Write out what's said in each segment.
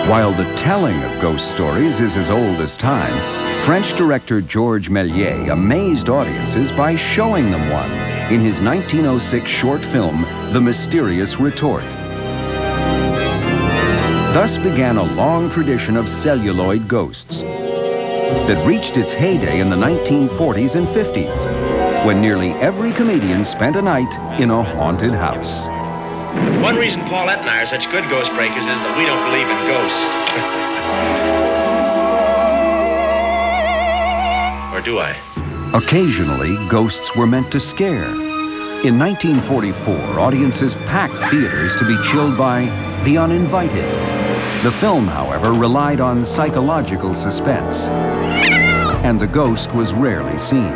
While the telling of ghost stories is as old as time, French director Georges Méliès amazed audiences by showing them one in his 1906 short film, The Mysterious Retort. Thus began a long tradition of celluloid ghosts that reached its heyday in the 1940s and 50s, when nearly every comedian spent a night in a haunted house. One reason Paulette and I are such good ghost breakers is that we don't believe in ghosts. Or do I? Occasionally, ghosts were meant to scare. In 1944, audiences packed theaters to be chilled by The Uninvited. The film, however, relied on psychological suspense, and the ghost was rarely seen.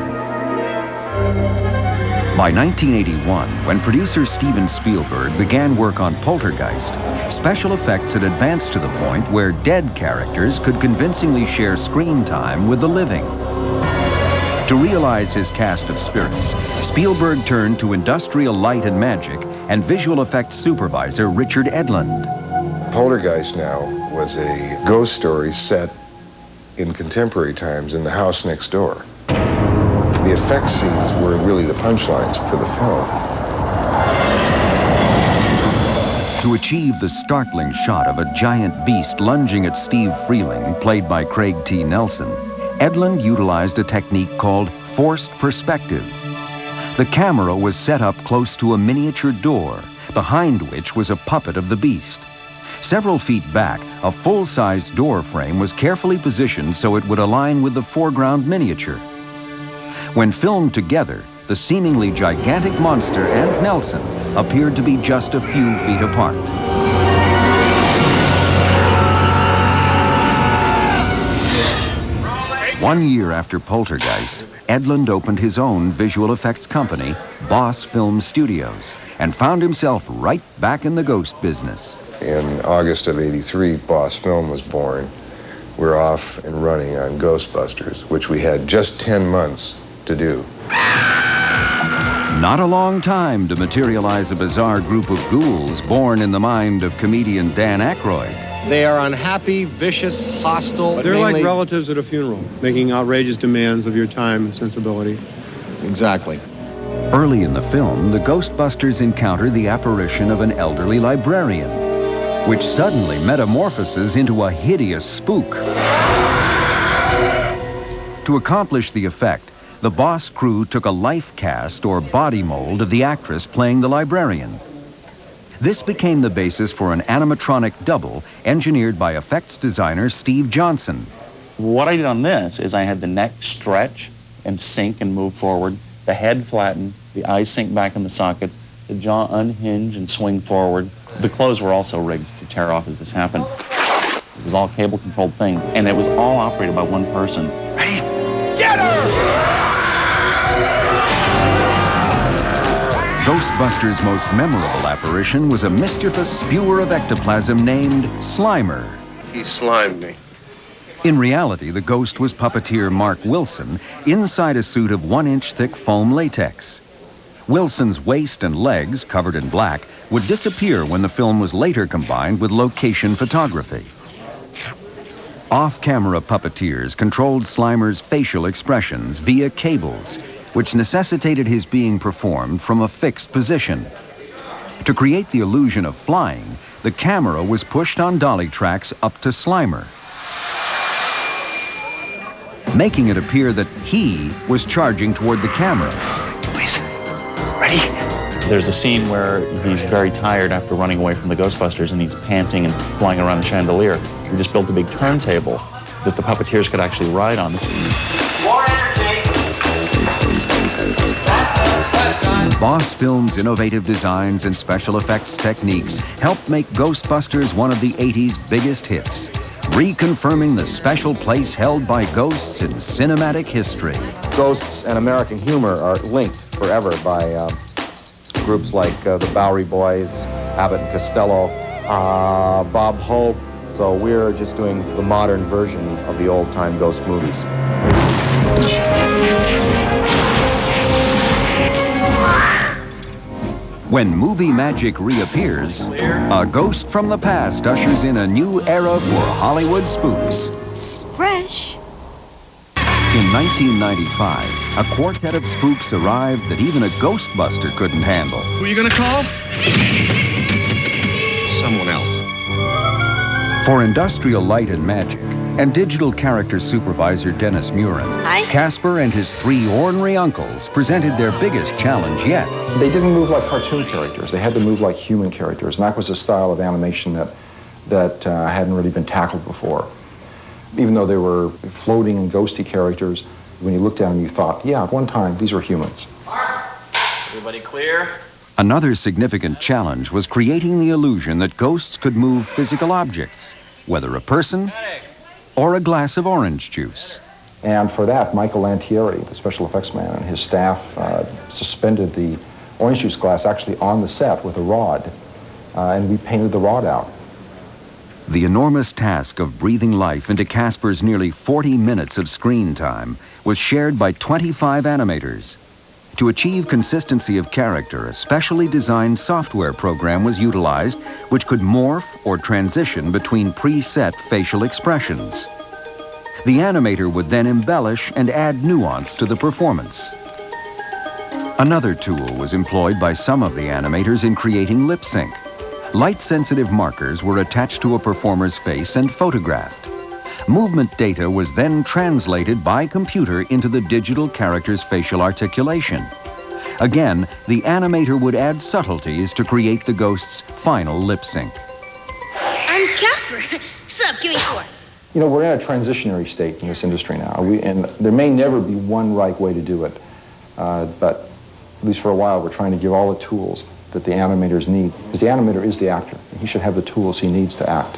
By 1981, when producer Steven Spielberg began work on Poltergeist, special effects had advanced to the point where dead characters could convincingly share screen time with the living. To realize his cast of spirits, Spielberg turned to industrial light and magic and visual effects supervisor Richard Edlund. Poltergeist now was a ghost story set in contemporary times in the house next door. The effects scenes were really the punchlines for the film. To achieve the startling shot of a giant beast lunging at Steve Freeling, played by Craig T. Nelson, Edlund utilized a technique called forced perspective. The camera was set up close to a miniature door, behind which was a puppet of the beast. Several feet back, a full-size door frame was carefully positioned so it would align with the foreground miniature. When filmed together, the seemingly gigantic monster and Nelson appeared to be just a few feet apart. One year after Poltergeist, Edlund opened his own visual effects company, Boss Film Studios, and found himself right back in the ghost business. In August of '83, Boss Film was born. We're off and running on Ghostbusters, which we had just 10 months to do. Not a long time to materialize a bizarre group of ghouls born in the mind of comedian Dan Aykroyd. They are unhappy, vicious, hostile. They're like relatives at a funeral, making outrageous demands of your time and sensibility. Exactly. Early in the film, the Ghostbusters encounter the apparition of an elderly librarian, which suddenly metamorphoses into a hideous spook. To accomplish the effect, the Boss crew took a life cast or body mold of the actress playing the librarian. This became the basis for an animatronic double engineered by effects designer Steve Johnson. What I did on this is I had the neck stretch and sink and move forward, the head flatten, the eyes sink back in the sockets, the jaw unhinge and swing forward. The clothes were also rigged to tear off as this happened. It was all cable-controlled thing, and it was all operated by one person. Ready? Get her! Ghostbusters' most memorable apparition was a mischievous spewer of ectoplasm named Slimer. He slimed me. In reality, the ghost was puppeteer Mark Wilson inside a suit of 1-inch thick foam latex. Wilson's waist and legs, covered in black, would disappear when the film was later combined with location photography. Off-camera puppeteers controlled Slimer's facial expressions via cables, which necessitated his being performed from a fixed position. To create the illusion of flying, the camera was pushed on dolly tracks up to Slimer, making it appear that he was charging toward the camera. Please. Ready? There's a scene where he's very tired after running away from the Ghostbusters and he's panting and flying around a chandelier. We just built a big turntable that the puppeteers could actually ride on. Boss Film's innovative designs and special effects techniques helped make Ghostbusters one of the 80s biggest hits, reconfirming the special place held by ghosts in cinematic history. Ghosts and American humor are linked forever by groups like the Bowery Boys, Abbott and Costello, Bob Hope. So we're just doing the modern version of the old-time ghost movies. When movie magic reappears, a ghost from the past ushers in a new era for Hollywood spooks. Fresh. In 1995, a quartet of spooks arrived that even a Ghostbuster couldn't handle. Who are you gonna call? Someone else. For Industrial Light and Magic and digital character supervisor Dennis Murin, Casper and his 3 ornery uncles presented their biggest challenge yet. They didn't move like cartoon characters. They had to move like human characters, and that was a style of animation that hadn't really been tackled before. Even though they were floating and ghosty characters, when you looked at them, you thought, yeah, at one time, these were humans. Everybody clear? Another significant challenge was creating the illusion that ghosts could move physical objects, whether a person or a glass of orange juice. And for that, Michael Lantieri, the special effects man, and his staff suspended the orange juice glass actually on the set with a rod, and we painted the rod out. The enormous task of breathing life into Casper's nearly 40 minutes of screen time was shared by 25 animators. To achieve consistency of character, a specially designed software program was utilized which could morph or transition between preset facial expressions. The animator would then embellish and add nuance to the performance. Another tool was employed by some of the animators in creating lip sync. Light-sensitive markers were attached to a performer's face and photographed. Movement data was then translated by computer into the digital character's facial articulation. Again, the animator would add subtleties to create the ghost's final lip sync. I'm Casper. Sup, give me 4. You know, we're in a transitionary state in this industry now, and there may never be one right way to do it, but at least for a while, we're trying to give all the tools that the animators need, because the animator is the actor, and he should have the tools he needs to act.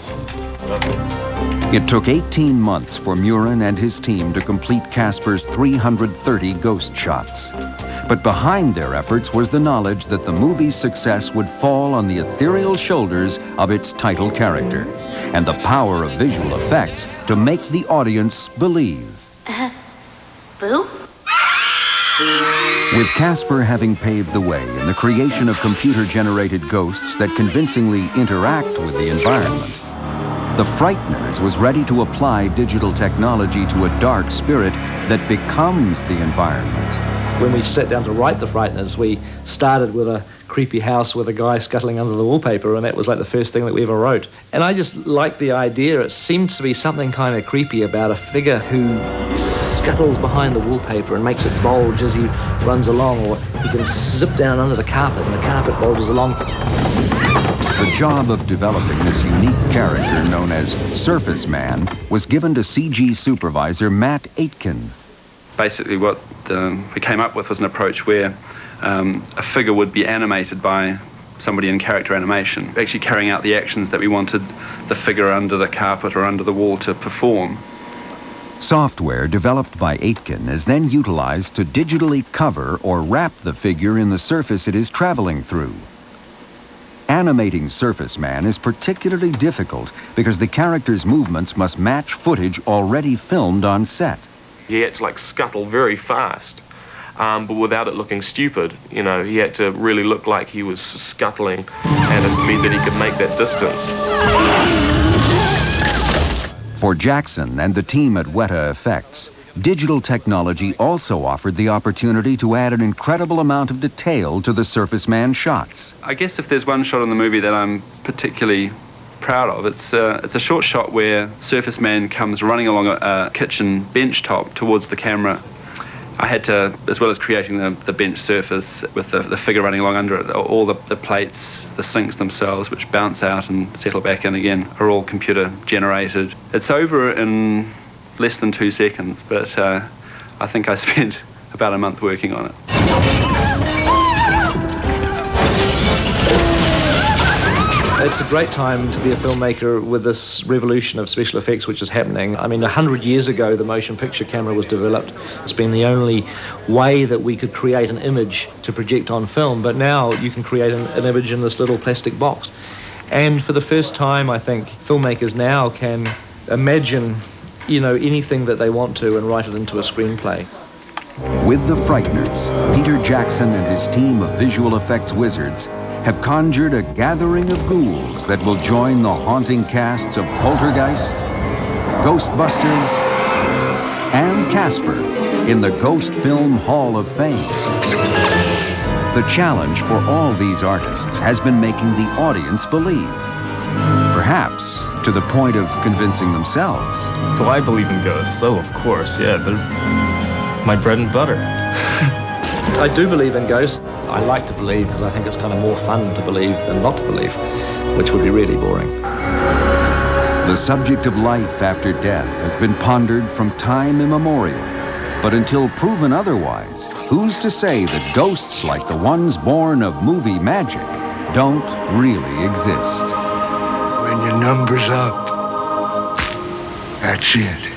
It took 18 months for Murin and his team to complete Casper's 330 ghost shots. But behind their efforts was the knowledge that the movie's success would fall on the ethereal shoulders of its title character, and the power of visual effects to make the audience believe. Boo? With Casper having paved the way in the creation of computer-generated ghosts that convincingly interact with the environment, the Frighteners was ready to apply digital technology to a dark spirit that becomes the environment. When we sat down to write the Frighteners, we started with a creepy house with a guy scuttling under the wallpaper, and that was like the first thing that we ever wrote. And I just liked the idea. It seemed to be something kind of creepy about a figure who scuttles behind the wallpaper and makes it bulge as he runs along, or he can zip down under the carpet and the carpet bulges along. The job of developing this unique character known as Surface Man was given to CG supervisor Matt Aitken. Basically what we came up with was an approach where a figure would be animated by somebody in character animation, actually carrying out the actions that we wanted the figure under the carpet or under the wall to perform. Software developed by Aitken is then utilized to digitally cover or wrap the figure in the surface it is traveling through. Animating Surface Man is particularly difficult because the character's movements must match footage already filmed on set. He had to like scuttle very fast, but without it looking stupid. You know, he had to really look like he was scuttling at a speed that he could make that distance. For Jackson and the team at Weta Effects, digital technology also offered the opportunity to add an incredible amount of detail to the Surface Man shots. I guess if there's one shot in the movie that I'm particularly proud of, it's a short shot where Surface Man comes running along a kitchen bench top towards the camera. I had to, as well as creating the bench surface with the figure running along under it, all the plates, the sinks themselves, which bounce out and settle back in again, are all computer generated. It's over in less than 2 seconds, but I think I spent about a month working on it. It's a great time to be a filmmaker with this revolution of special effects which is happening. I mean, 100 years ago, the motion picture camera was developed. It's been the only way that we could create an image to project on film, but now you can create an image in this little plastic box. And for the first time, I think, filmmakers now can imagine, you know, anything that they want to and write it into a screenplay. With the Frighteners, Peter Jackson and his team of visual effects wizards have conjured a gathering of ghouls that will join the haunting casts of Poltergeist, Ghostbusters, and Casper in the Ghost Film Hall of Fame. The challenge for all these artists has been making the audience believe, perhaps to the point of convincing themselves. Do I believe in ghosts? Oh, of course, yeah, they're my bread and butter. I do believe in ghosts. I like to believe because I think it's kind of more fun to believe than not to believe, which would be really boring. The subject of life after death has been pondered from time immemorial. But until proven otherwise, who's to say that ghosts like the ones born of movie magic don't really exist? When your number's up, that's it.